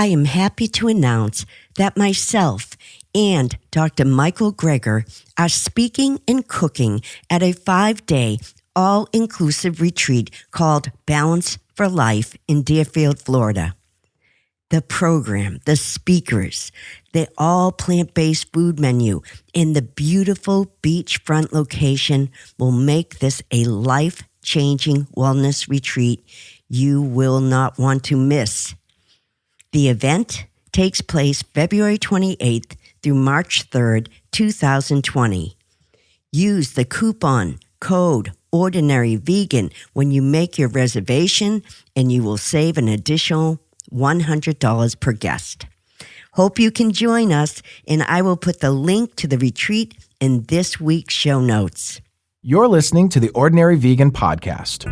I am happy to announce that myself and Dr. Michael Greger are speaking and cooking at a 5-day all-inclusive retreat called Balance for Life in Deerfield, Florida. The program, the speakers, the all plant-based food menu, and the beautiful beachfront location will make this a life-changing wellness retreat you will not want to miss. The event takes place February 28th through March 3rd, 2020. Use the coupon code Ordinary Vegan when you make your reservation, and you will save an additional $100 per guest. Hope you can join us, and I will put the link to the retreat in this week's show notes. You're listening to the Ordinary Vegan Podcast,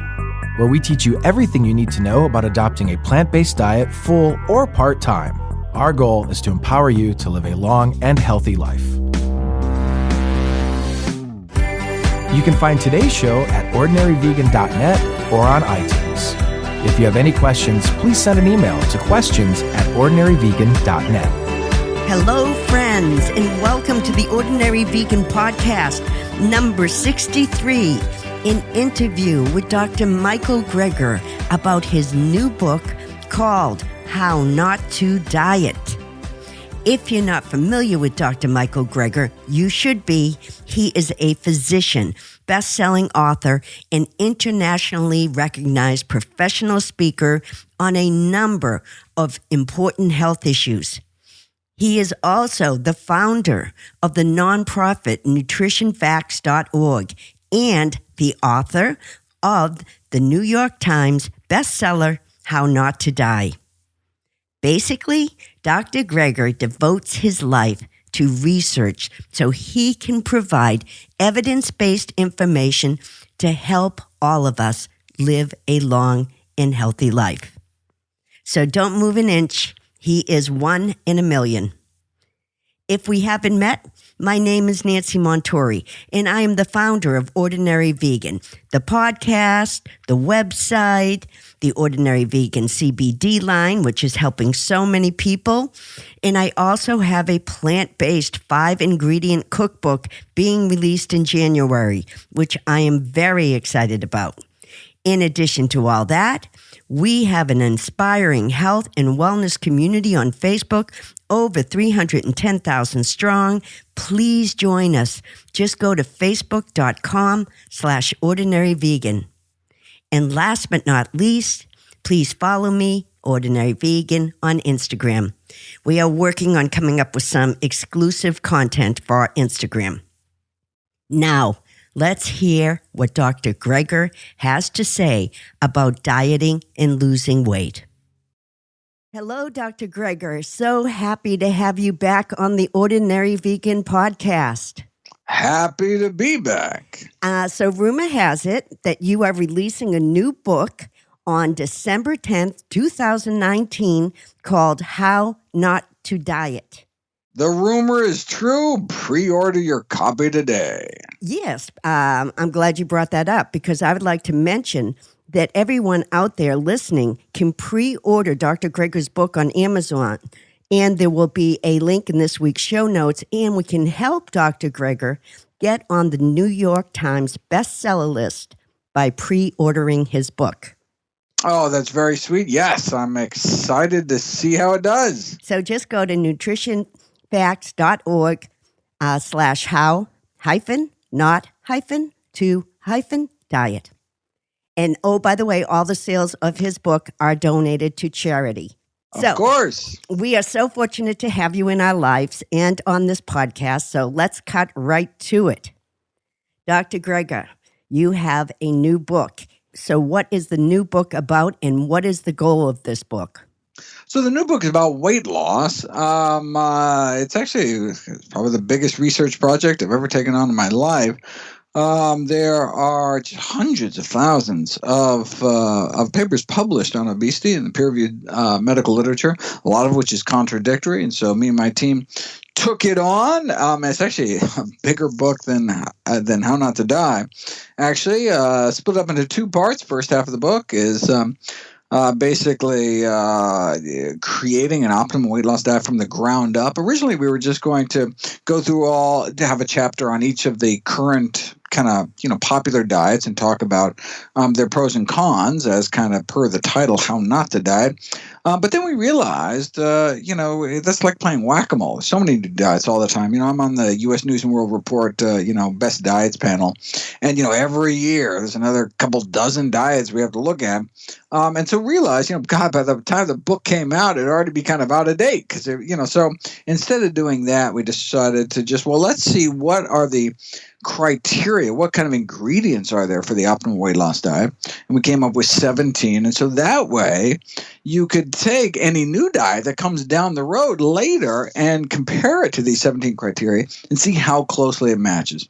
where we teach you everything you need to know about adopting a plant-based diet, full or part-time. Our goal is to empower you to live a long and healthy life. You can find today's show at ordinaryvegan.net or on iTunes. If you have any questions, please send an email to questions@ordinaryvegan.net. Hello, friends, and welcome to the Ordinary Vegan Podcast, number 63, an interview with Dr. Michael Greger about his new book called How Not to Diet. If you're not familiar with Dr. Michael Greger, you should be. He is a physician, best-selling author, and internationally recognized professional speaker on a number of important health issues. He is also the founder of the nonprofit nutritionfacts.org and the author of the New York Times bestseller, How Not to Die. Basically, Dr. Greger devotes his life to research so he can provide evidence-based information to help all of us live a long and healthy life. So don't move an inch. He is one in a million. If we haven't met, my name is Nancy Montori, and I am the founder of Ordinary Vegan, the podcast, the website, the Ordinary Vegan CBD line, which is helping so many people. And I also have a plant-based 5-ingredient cookbook being released in January, which I am very excited about. In addition to all that, we have an inspiring health and wellness community on Facebook, over 310,000 strong. Please join us. Just go to facebook.com/ordinaryvegan. And last but not least, please follow me, Ordinary Vegan, on Instagram. We are working on coming up with some exclusive content for our Instagram. Now, let's hear what Dr. Greger has to say about dieting and losing weight. Hello, Dr. Greger. So happy to have you back on the Ordinary Vegan Podcast. Happy to be back. So rumor has it that you are releasing a new book on December 10th, 2019 called How Not to Diet. The rumor is true. Pre-order your copy today. Yes, I'm glad you brought that up because I would like to mention that everyone out there listening can pre-order Dr. Greger's book on Amazon. And there will be a link in this week's show notes, and we can help Dr. Greger get on the New York Times bestseller list by pre-ordering his book. Oh, that's very sweet. Yes, I'm excited to see how it does. So just go to nutritionfacts.org /how-not-to-diet. And oh, by the way, all the sales of his book are donated to charity. Of course. We are so fortunate to have you in our lives and on this podcast, so let's cut right to it. Dr. Greger, you have a new book. So what is the new book about, and what is the goal of this book? So the new book is about weight loss. It's probably the biggest research project I've ever taken on in my life. There are hundreds of thousands of papers published on obesity in the peer-reviewed medical literature, a lot of which is contradictory. And so me and my team took it on. It's actually a bigger book than How Not to Die. Actually, split up into two parts. First half of the book is basically creating an optimal weight loss diet from the ground up. Originally, we were just going to go through to have a chapter on each of the current kind of popular diets and talk about their pros and cons as kind of per the title, how not to diet. But then we realized, that's like playing whack-a-mole. There's so many new diets all the time. I'm on the U.S. News and World Report, best diets panel. And, every year there's another couple dozen diets we have to look at. And so realized, God, by the time the book came out, it already be kind of out of date. Because, so instead of doing that, we decided to just, let's see what are the criteria, what kind of ingredients are there for the optimal weight loss diet. And we came up with 17. And so that way you could take any new diet that comes down the road later and compare it to these 17 criteria and see how closely it matches.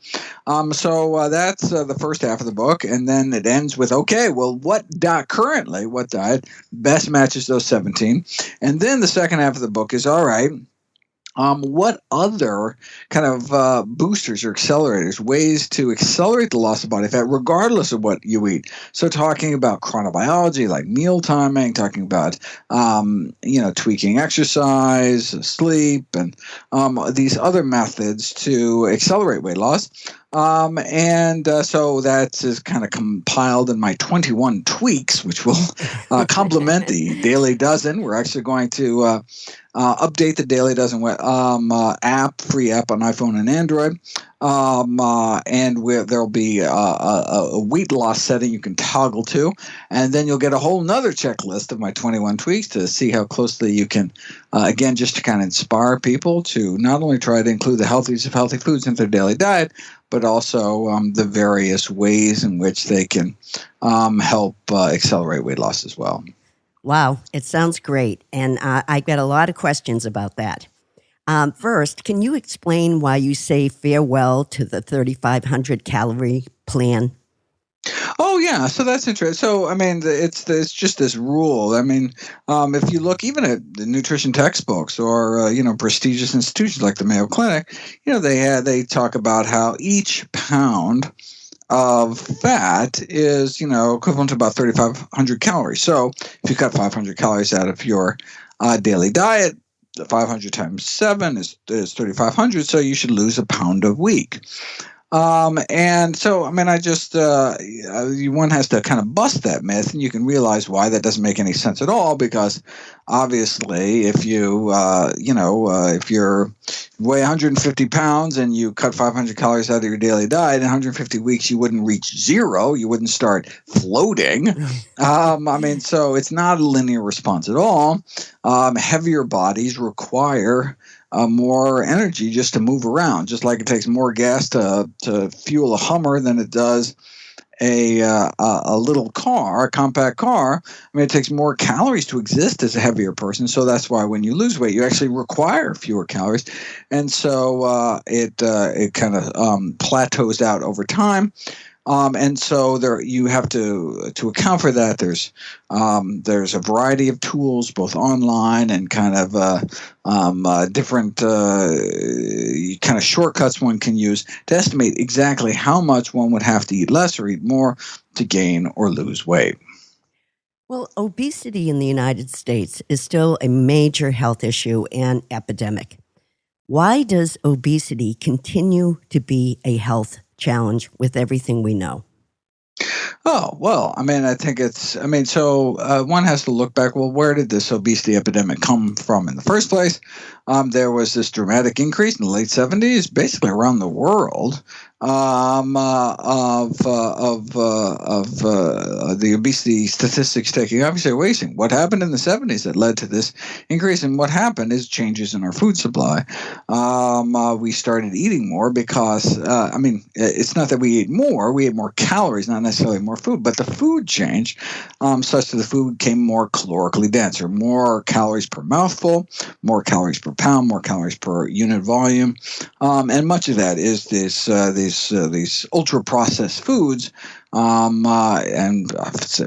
So that's the first half of the book. And then it ends with, okay, well, what diet best matches those 17? And then the second half of the book is, all right, what other kind of boosters or accelerators, ways to accelerate the loss of body fat regardless of what you eat? So talking about chronobiology like meal timing, talking about, tweaking exercise, sleep, and these other methods to accelerate weight loss. So that is kind of compiled in my 21 tweaks, which will complement the Daily Dozen. We're actually going to update the Daily Dozen free app on iPhone and Android. And there'll be a weight loss setting you can toggle to. And then you'll get a whole nother checklist of my 21 tweaks to see how closely you can, again, just to kind of inspire people to not only try to include the healthiest of healthy foods in their daily diet, but also the various ways in which they can help accelerate weight loss as well. Wow, it sounds great. And I got a lot of questions about that. First, can you explain why you say farewell to the 3,500 calorie plan? Oh, yeah. So that's interesting. So, it's just this rule. If you look even at the nutrition textbooks or, prestigious institutions like the Mayo Clinic, they talk about how each pound of fat is, equivalent to about 3,500 calories. So if you cut 500 calories out of your daily diet, 500 times 7 is 3,500. So you should lose a pound a week. And so, I just, one has to kind of bust that myth, and you can realize why that doesn't make any sense at all, because obviously if you, if you're weigh 150 pounds and you cut 500 calories out of your daily diet in 150 weeks, you wouldn't reach zero. You wouldn't start floating. So it's not a linear response at all. Heavier bodies require more energy just to move around, just like it takes more gas to fuel a Hummer than it does a little car, a compact car. It takes more calories to exist as a heavier person. So that's why when you lose weight, you actually require fewer calories. And so it kind of plateaus out over time. And so there, you have to account for that. There's a variety of tools, both online and kind of different kind of shortcuts one can use to estimate exactly how much one would have to eat less or eat more to gain or lose weight. Well, obesity in the United States is still a major health issue and epidemic. Why does obesity continue to be a health challenge with everything we know? Oh, well, I think it's, so one has to look back, well, where did this obesity epidemic come from in the first place? There was this dramatic increase in the late 70s, basically around the world, of the obesity statistics taking obviously wasting. What happened in the 70s that led to this increase, and what happened is changes in our food supply. We started eating more because, it's not that we ate more calories, not necessarily more food, but the food changed such that the food became more calorically dense, or more calories per mouthful, more calories per pound, more calories per unit volume, and much of that is these ultra processed foods And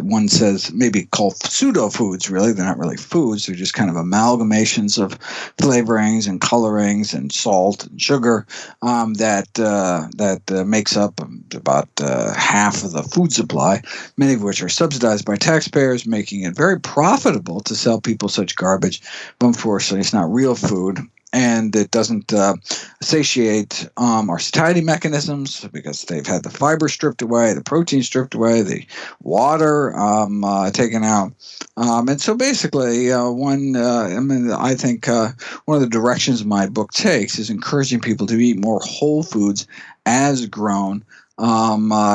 one says maybe called pseudo foods. Really, they're not really foods. They're just kind of amalgamations of flavorings and colorings and salt and sugar that makes up about half of the food supply. Many of which are subsidized by taxpayers, making it very profitable to sell people such garbage. But unfortunately, it's not real food. And it doesn't satiate our satiety mechanisms because they've had the fiber stripped away, the protein stripped away, the water taken out. And so basically, I think one of the directions my book takes is encouraging people to eat more whole foods as grown,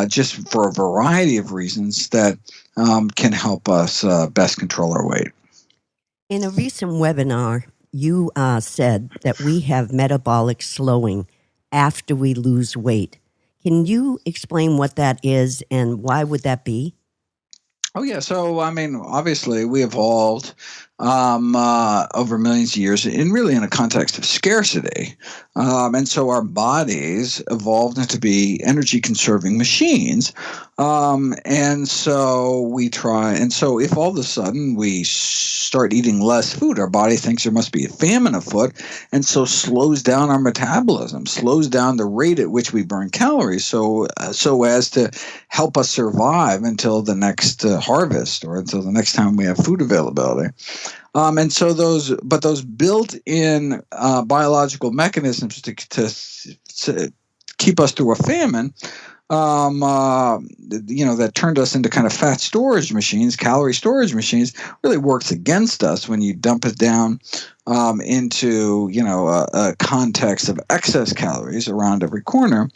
just for a variety of reasons that can help us best control our weight. In a recent webinar, you said that we have metabolic slowing after we lose weight. Can you explain what that is and why would that be? Oh, yeah. So, obviously, we evolved over millions of years in a context of scarcity. And so our bodies evolved into be energy-conserving machines. And so if all of a sudden we start eating less food, our body thinks there must be a famine afoot, and so slows down our metabolism, slows down the rate at which we burn calories, so as to help us survive until the next harvest or until the next time we have food availability. And so those built-in biological mechanisms to keep us through a famine, that turned us into kind of fat storage machines, calorie storage machines, really works against us when you dump it down into a context of excess calories around every corner.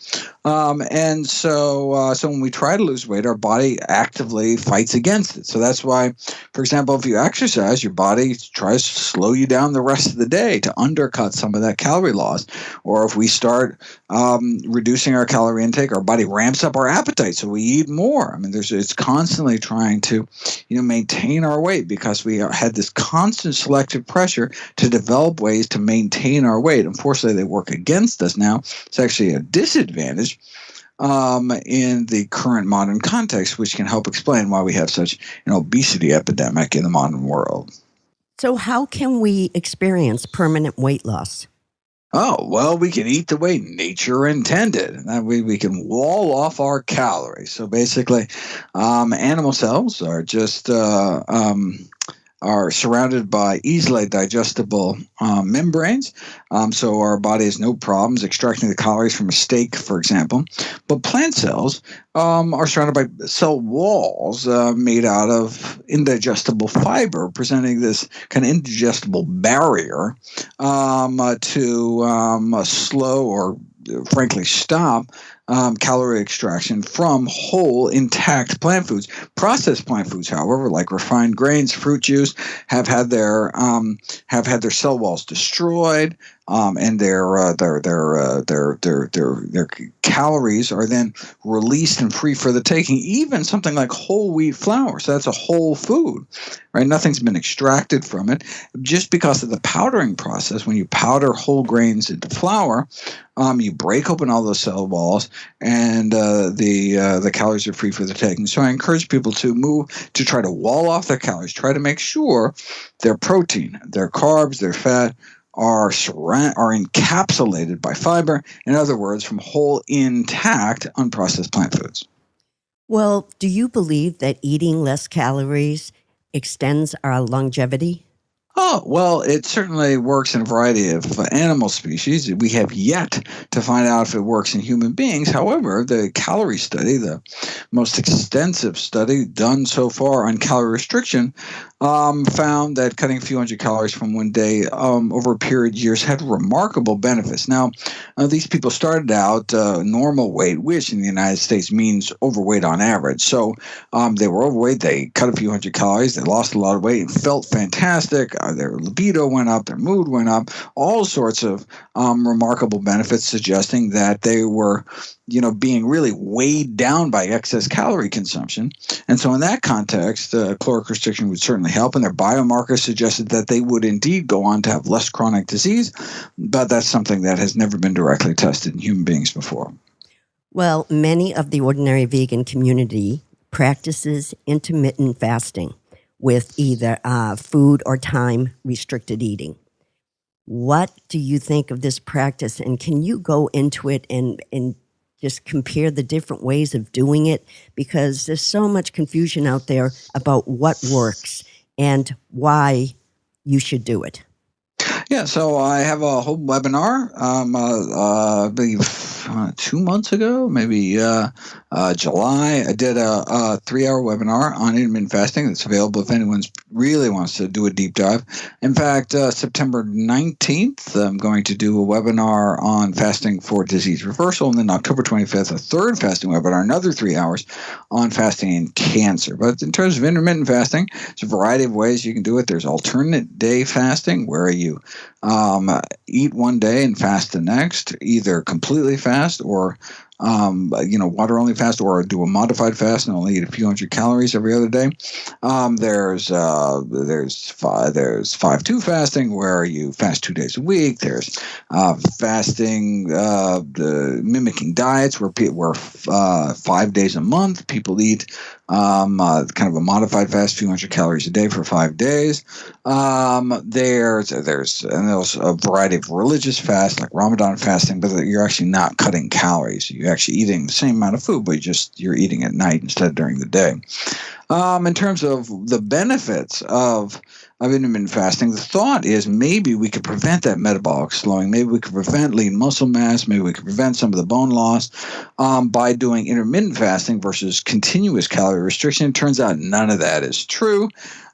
And so when we try to lose weight, our body actively fights against it. So that's why, for example, if you exercise, your body tries to slow you down the rest of the day to undercut some of that calorie loss. Or if we start reducing our calorie intake, our body ramps up our appetite, so we eat more. It's constantly trying to maintain our weight because we had this constant selective pressure to develop ways to maintain our weight. Unfortunately, they work against us now. It's actually a disadvantage in the current modern context, which can help explain why we have such an obesity epidemic in the modern world. So how can we experience permanent weight loss? Oh, well, we can eat the way nature intended. That way we can wall off our calories. So basically, animal cells are just are surrounded by easily digestible membranes. So our body has no problems extracting the calories from a steak, for example. But plant cells are surrounded by cell walls made out of indigestible fiber, presenting this kind of indigestible barrier to slow or frankly stop calorie extraction from whole intact plant foods. Processed plant foods, however, like refined grains, fruit juice, have had their cell walls destroyed, and their calories are then released and free for the taking. Even something like whole wheat flour, so that's a whole food, right? Nothing's been extracted from it, just because of the powdering process. When you powder whole grains into flour, you break open all those cell walls, and the calories are free for the taking. So I encourage people to try to wall off their calories, try to make sure their protein, their carbs, their fat are encapsulated by fiber. In other words, from whole, intact, unprocessed plant foods. Well, do you believe that eating less calories extends our longevity? Oh, well, it certainly works in a variety of animal species. We have yet to find out if it works in human beings. However, the calorie study, the most extensive study done so far on calorie restriction, found that cutting a few hundred calories from one day over a period of years had remarkable benefits. Now, these people started out normal weight, which in the United States means overweight on average. So they were overweight, they cut a few hundred calories, they lost a lot of weight and felt fantastic. Their libido went up, their mood went up, all sorts of remarkable benefits suggesting that they were being really weighed down by excess calorie consumption. And so in that context, caloric restriction would certainly help, and their biomarkers suggested that they would indeed go on to have less chronic disease, but that's something that has never been directly tested in human beings before. Well, many of the ordinary vegan community practices intermittent fasting with either food or time restricted eating. What do you think of this practice? And can you go into it and just compare the different ways of doing it? Because there's so much confusion out there about what works and why you should do it. Yeah, so I have a whole webinar, I believe 2 months ago, maybe July. I did a 3-hour webinar on intermittent fasting that's available if anyone really wants to do a deep dive. In fact, September 19th, I'm going to do a webinar on fasting for disease reversal, and then October 25th, a third fasting webinar, another 3 hours on fasting and cancer. But in terms of intermittent fasting, there's a variety of ways you can do it. There's alternate day fasting, where you eat one day and fast the next, either completely fast or water only fast, or do a modified fast and only eat a few hundred calories every other day. There's 5-2 fasting, where you fast 2 days a week. There's fasting, mimicking diets, where 5 days a month people eat kind of a modified fast, few hundred calories a day for 5 days. There's a variety of religious fasts like Ramadan fasting, but you're actually not cutting calories. You're actually eating the same amount of food, but you're eating at night instead of during the day. In terms of the benefits of intermittent fasting, the thought is maybe we could prevent that metabolic slowing. Maybe we could prevent lean muscle mass. Maybe we could prevent some of the bone loss by doing intermittent fasting versus continuous calorie restriction. It turns out none of that is true.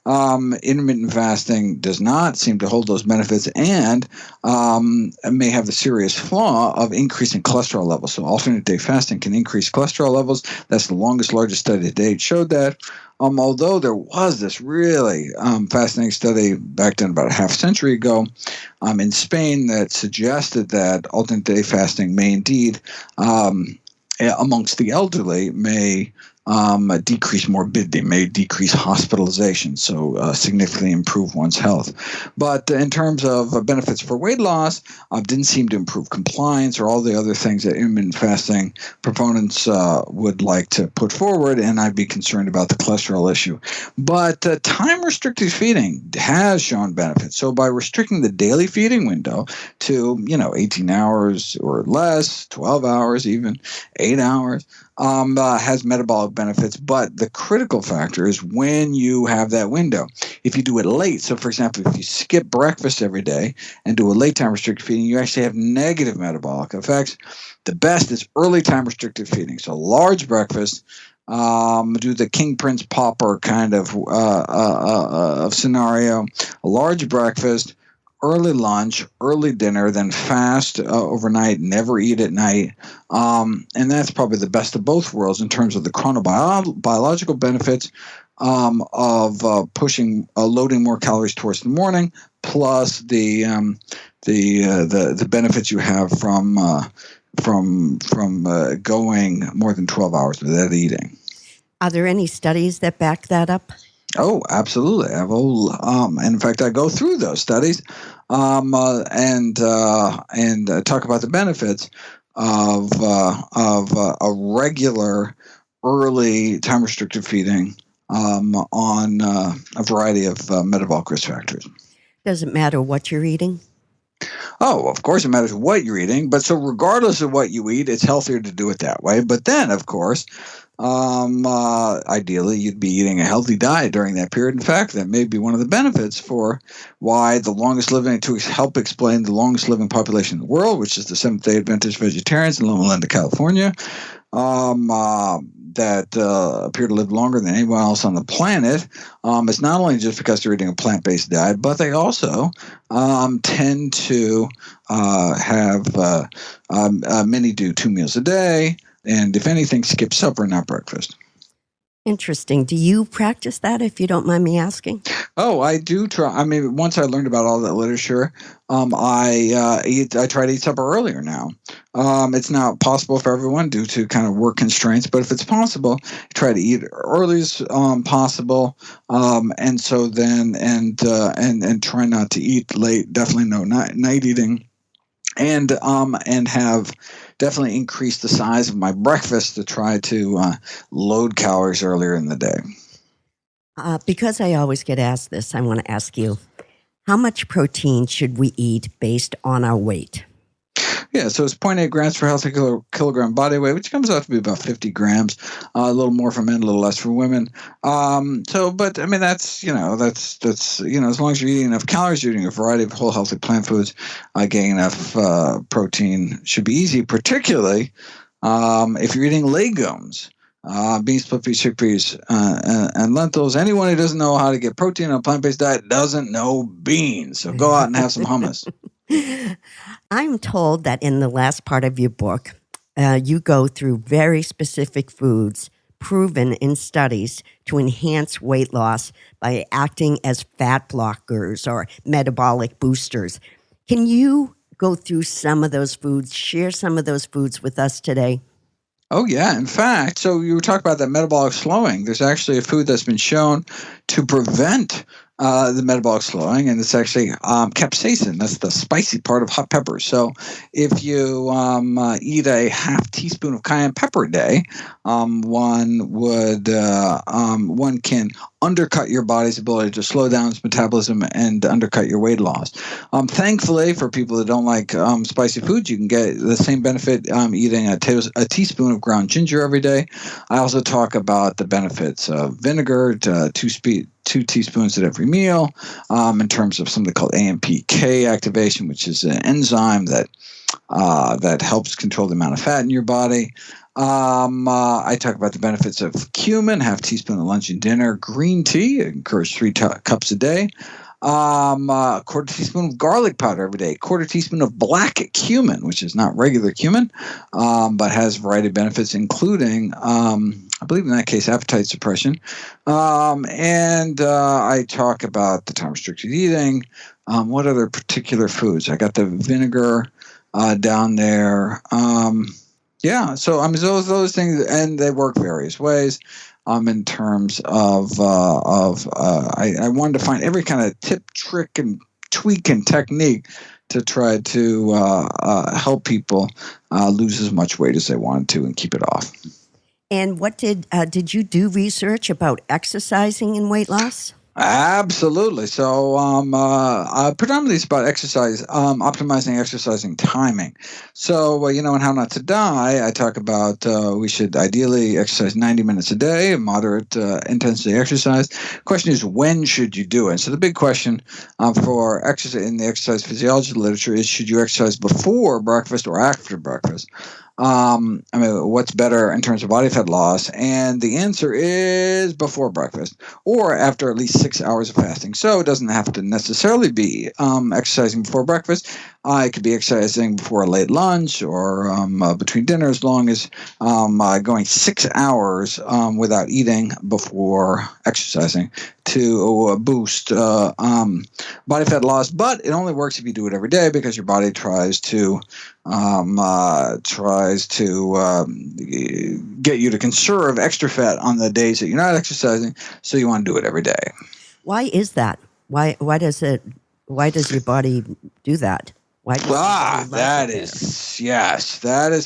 Intermittent fasting does not seem to hold those benefits, and may have the serious flaw of increasing cholesterol levels. So alternate day fasting can increase cholesterol levels. That's the largest study to date showed that. Although there was this really fascinating study back then about a half century ago in Spain that suggested that alternate day fasting may indeed, amongst the elderly, may decrease morbidity, may decrease hospitalization, so significantly improve one's health. But in terms of benefits for weight loss, didn't seem to improve compliance or all the other things that intermittent fasting proponents would like to put forward, and I'd be concerned about the cholesterol issue. But time-restricted feeding has shown benefits. So by restricting the daily feeding window to 18 hours or less, 12 hours even, 8 hours, has metabolic benefits, but the critical factor is when you have that window. If you do it late, so for example, if you skip breakfast every day and do a late time restricted feeding, you actually have negative metabolic effects. The best is early time restricted feeding. So large breakfast, do the king, prince, pauper kind of scenario. A large breakfast, early lunch, early dinner, then fast overnight, never eat at night. And that's probably the best of both worlds in terms of the chronobiological benefits of pushing, loading more calories towards the morning, plus the benefits you have from going more than 12 hours without eating. Are there any studies that back that up? Oh, absolutely. I have and in fact, I go through those studies and talk about the benefits of a regular early time restricted feeding on a variety of metabolic risk factors. Does it matter what you're eating? Oh, of course it matters what you're eating, but so regardless of what you eat, it's healthier to do it that way. But then, of course, ideally you'd be eating a healthy diet during that period. In fact, that may be one of the benefits for why to help explain the longest living population in the world, which is the Seventh-day Adventist vegetarians in Loma Linda, California, that appear to live longer than anyone else on the planet. It's not only just because they're eating a plant-based diet, but they also tend to have many do 2 meals a day, and if anything, skip supper, not breakfast. Interesting. Do you practice that, if you don't mind me asking? Oh, I do try. I mean, once I learned about all that literature, I try to eat supper earlier now. It's not possible for everyone due to kind of work constraints, but if it's possible, try to eat early as possible. And so then, and try not to eat late. Definitely no night eating. and have definitely increased the size of my breakfast to try to load calories earlier in the day. Because I always get asked this, I want to ask you, how much protein should we eat based on our weight? Yeah, so it's 0.8 grams per healthy kilogram body weight, which comes out to be about 50 grams, a little more for men, a little less for women. But I mean, that's as long as you're eating enough calories, you're eating a variety of whole healthy plant foods, getting enough protein should be easy, particularly if you're eating legumes. Beans, split peas, chickpeas, and lentils. Anyone who doesn't know how to get protein on a plant-based diet doesn't know beans. So go out and have some hummus. I'm told that in the last part of your book, you go through very specific foods proven in studies to enhance weight loss by acting as fat blockers or metabolic boosters. Can you go through some of those foods, share some of those foods with us today? Oh, yeah. In fact, so you were talking about that metabolic slowing. There's actually a food that's been shown to prevent the metabolic slowing, and it's actually capsaicin. That's the spicy part of hot peppers. So if you eat a half teaspoon of cayenne pepper a day, one can undercut your body's ability to slow down its metabolism and undercut your weight loss. Thankfully, for people that don't like spicy foods, you can get the same benefit eating a teaspoon of ground ginger every day. I also talk about the benefits of vinegar, two teaspoons at every meal, in terms of something called AMPK activation, which is an enzyme that helps control the amount of fat in your body. I talk about the benefits of cumin, half teaspoon at lunch and dinner. Green tea, encourage 3 cups a day. A quarter teaspoon of garlic powder every day. Quarter teaspoon of black cumin, which is not regular cumin, but has a variety of benefits, including, I believe in that case, appetite suppression. I talk about the time-restricted eating. What other particular foods? I got the vinegar down there. So I mean those things, and they work various ways. In terms of I wanted to find every kind of tip, trick, and tweak and technique to try to help people lose as much weight as they wanted to and keep it off. And what did you do research about exercising and weight loss? Absolutely. So predominantly it's about exercise, optimizing exercising timing. So, and how not to die, I talk about we should ideally exercise 90 minutes a day, moderate intensity exercise. Question is, when should you do it? So the big question for exercise in the exercise physiology literature is, should you exercise before breakfast or after breakfast? What's better in terms of body fat loss? And the answer is before breakfast or after at least 6 hours of fasting. So it doesn't have to necessarily be exercising before breakfast. It could be exercising before a late lunch or between dinner, as long as going 6 hours without eating before exercising to boost body fat loss. But it only works if you do it every day, because your body tries to get you to conserve extra fat on the days that you're not exercising. So you want to do it every day. Why is that? Why does your body do that? That is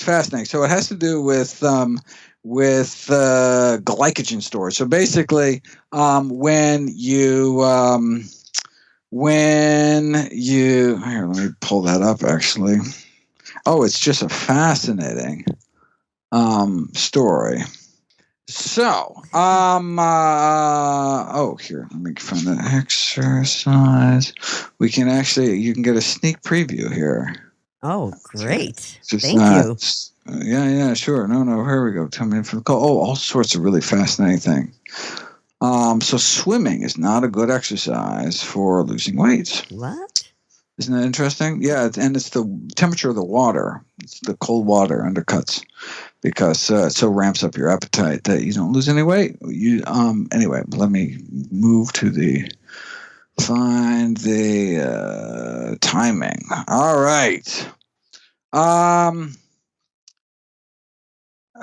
fascinating. So it has to do with glycogen stores. So basically, when you here, let me pull that up actually. Oh, it's just a fascinating story. So, here, let me find the exercise. You can get a sneak preview here. Oh, great. Thank you. Yeah, sure. No, here we go. Tell me if all sorts of really fascinating things. So swimming is not a good exercise for losing weight. What? Isn't that interesting? Yeah, and it's the temperature of the water. It's the cold water undercuts, because it so ramps up your appetite that you don't lose any weight. Anyway, let me move to find the timing. All right.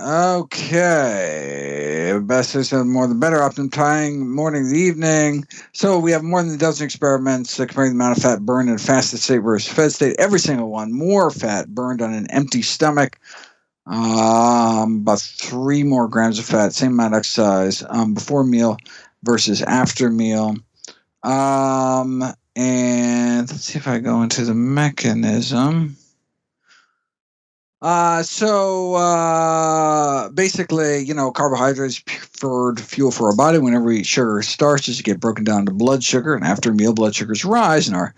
Okay. Best is more the better. Optimum time, morning to the evening. So we have more than a dozen experiments comparing the amount of fat burned in a fasted state versus fed state. Every single one, more fat burned on an empty stomach. About 3 more grams of fat, same amount of exercise before meal versus after meal. And let's see if I go into the mechanism. Basically, carbohydrates preferred fuel for our body. Whenever we eat sugar or starches, you get broken down to blood sugar, and after meal, blood sugars rise, and our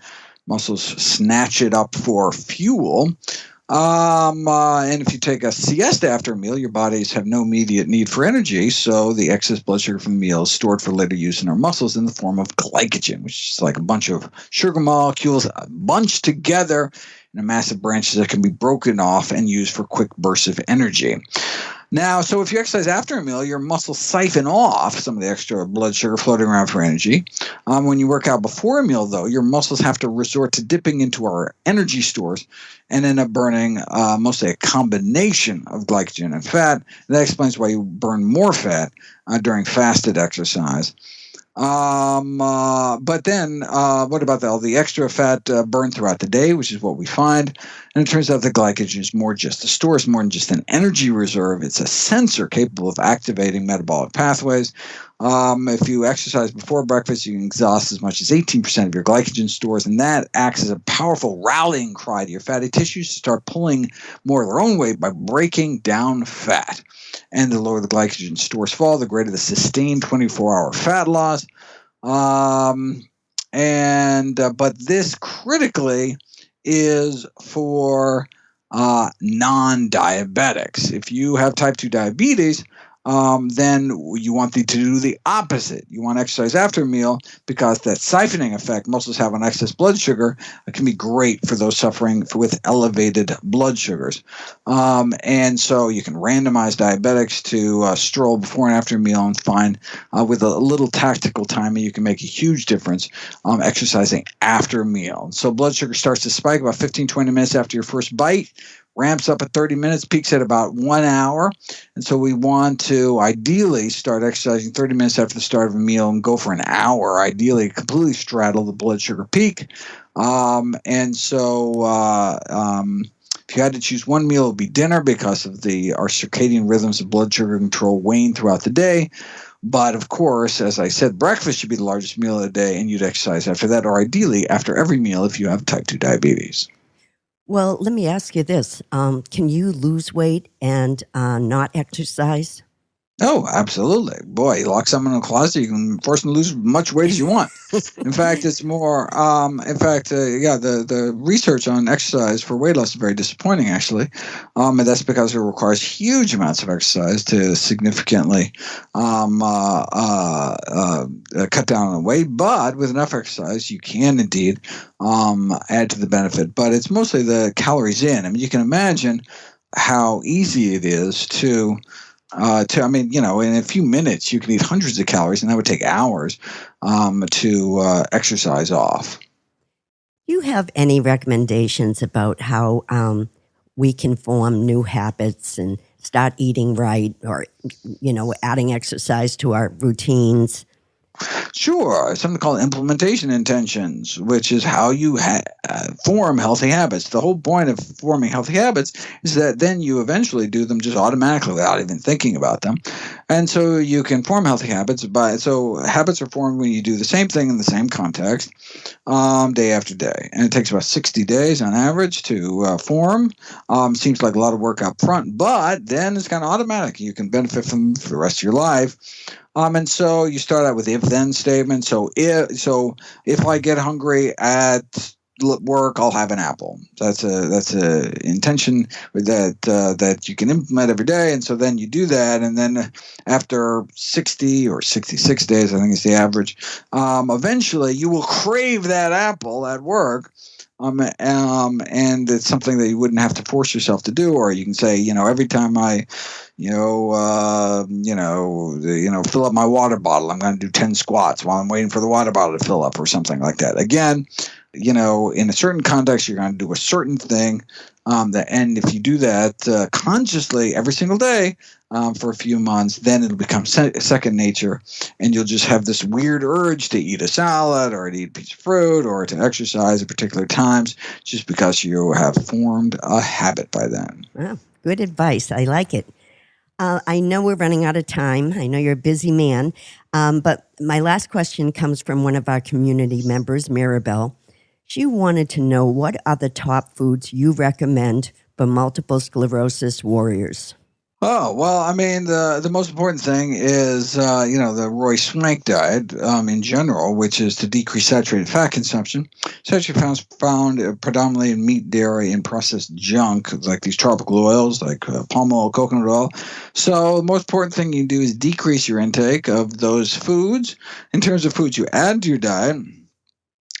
muscles snatch it up for fuel. And if you take a siesta after a meal, your bodies have no immediate need for energy, so the excess blood sugar from the meal is stored for later use in our muscles in the form of glycogen, which is like a bunch of sugar molecules bunched together in massive branches that can be broken off and used for quick bursts of energy. Now, so if you exercise after a meal, your muscles siphon off some of the extra blood sugar floating around for energy. When you work out before a meal, though, your muscles have to resort to dipping into our energy stores and end up burning mostly a combination of glycogen and fat. That explains why you burn more fat during fasted exercise. But then what about all the extra fat burned throughout the day, which is what we find? And it turns out that glycogen is more just a store, it's more than just an energy reserve. It's a sensor capable of activating metabolic pathways. If you exercise before breakfast, you can exhaust as much as 18% of your glycogen stores, and that acts as a powerful rallying cry to your fatty tissues to start pulling more of their own weight by breaking down fat. And the lower the glycogen stores fall, the greater the sustained 24-hour fat loss. But this critically is for non-diabetics. If you have type 2 diabetes, then you want to do the opposite. You want to exercise after a meal because that siphoning effect muscles have on excess blood sugar can be great for those suffering with elevated blood sugars. And so you can randomize diabetics to stroll before and after a meal and find with a little tactical timing, you can make a huge difference exercising after a meal. So blood sugar starts to spike about 15-20 minutes after your first bite, ramps up at 30 minutes, peaks at about 1 hour. And so we want to ideally start exercising 30 minutes after the start of a meal and go for an hour, ideally completely straddle the blood sugar peak. If you had to choose one meal, it would be dinner because of our circadian rhythms of blood sugar control wane throughout the day. But of course, as I said, breakfast should be the largest meal of the day, and you'd exercise after that, or ideally after every meal if you have type 2 diabetes. Well, let me ask you this. Can you lose weight and not exercise? Oh, absolutely. Boy, you lock someone in a closet, you can force them to lose as much weight as you want. In fact, it's more, the research on exercise for weight loss is very disappointing, actually. And that's because it requires huge amounts of exercise to significantly cut down on weight. But with enough exercise, you can indeed add to the benefit. But it's mostly the calories in. I mean, you can imagine how easy it is in a few minutes you can eat hundreds of calories, and that would take hours to exercise off. Do you have any recommendations about how we can form new habits and start eating right, or, adding exercise to our routines? Sure. Something called implementation intentions, which is how you form healthy habits. The whole point of forming healthy habits is that then you eventually do them just automatically without even thinking about them. And so you can form healthy habits so habits are formed when you do the same thing in the same context day after day. And it takes about 60 days on average to form. Seems like a lot of work up front, but then it's kind of automatic. You can benefit from for the rest of your life. And so you start out with if-then statements. So if I get hungry at work, I'll have an apple. That's a intention that you can implement every day. And so then you do that, and then after 60 or 66 days, I think is the average, eventually you will crave that apple at work. And it's something that you wouldn't have to force yourself to do, or you can say, every time I fill up my water bottle. I'm going to do 10 squats while I'm waiting for the water bottle to fill up or something like that. Again, in a certain context, you're going to do a certain thing. And if you do that consciously every single day for a few months, then it'll become second nature, and you'll just have this weird urge to eat a salad or to eat a piece of fruit or to exercise at particular times just because you have formed a habit by then. Wow, good advice. I like it. I know we're running out of time. I know you're a busy man, but my last question comes from one of our community members, Maribel. She wanted to know, what are the top foods you recommend for multiple sclerosis warriors? Oh, well, I mean, the most important thing is, the Roy Swank diet in general, which is to decrease saturated fat consumption. Saturated fat is found predominantly in meat, dairy, and processed junk, like these tropical oils, like palm oil, coconut oil. So the most important thing you do is decrease your intake of those foods. In terms of foods you add to your diet,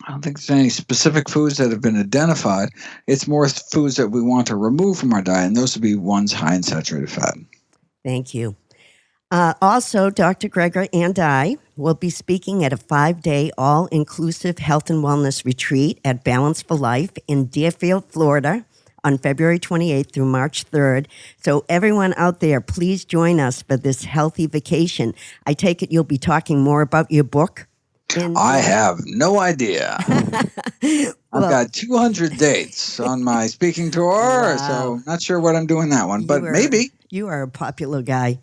I don't think there's any specific foods that have been identified. It's more foods that we want to remove from our diet, and those would be ones high in saturated fat. Thank you. Also, Dr. Greger and I will be speaking at a 5-day all-inclusive health and wellness retreat at Balance for Life in Deerfield, Florida on February 28th through March 3rd. So everyone out there, please join us for this healthy vacation. I take it you'll be talking more about your book? I have no idea. I've got 200 dates on my speaking tour, wow. So not sure what I'm doing that one, but maybe. You are a popular guy.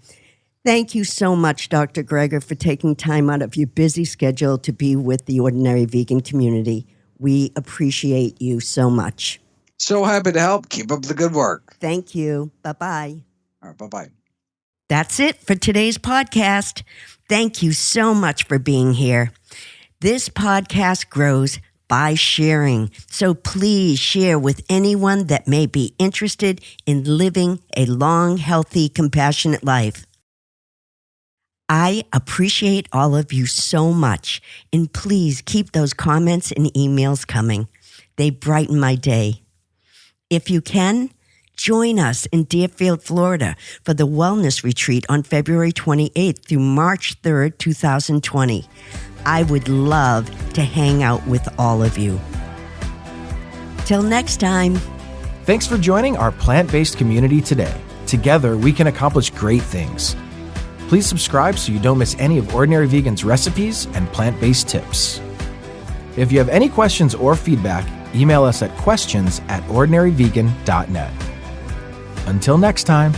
Thank you so much, Dr. Greger, for taking time out of your busy schedule to be with the Ordinary Vegan community. We appreciate you so much. So happy to help. Keep up the good work. Thank you. Bye-bye. All right, bye-bye. That's it for today's podcast. Thank you so much for being here. This podcast grows by sharing, so please share with anyone that may be interested in living a long, healthy, compassionate life. I appreciate all of you so much, and please keep those comments and emails coming. They brighten my day. If you can, join us in Deerfield, Florida for the Wellness Retreat on February 28th through March 3rd, 2020. I would love to hang out with all of you. Till next time. Thanks for joining our plant-based community today. Together, we can accomplish great things. Please subscribe so you don't miss any of Ordinary Vegan's recipes and plant-based tips. If you have any questions or feedback, email us at questions@ordinaryvegan.net. Until next time.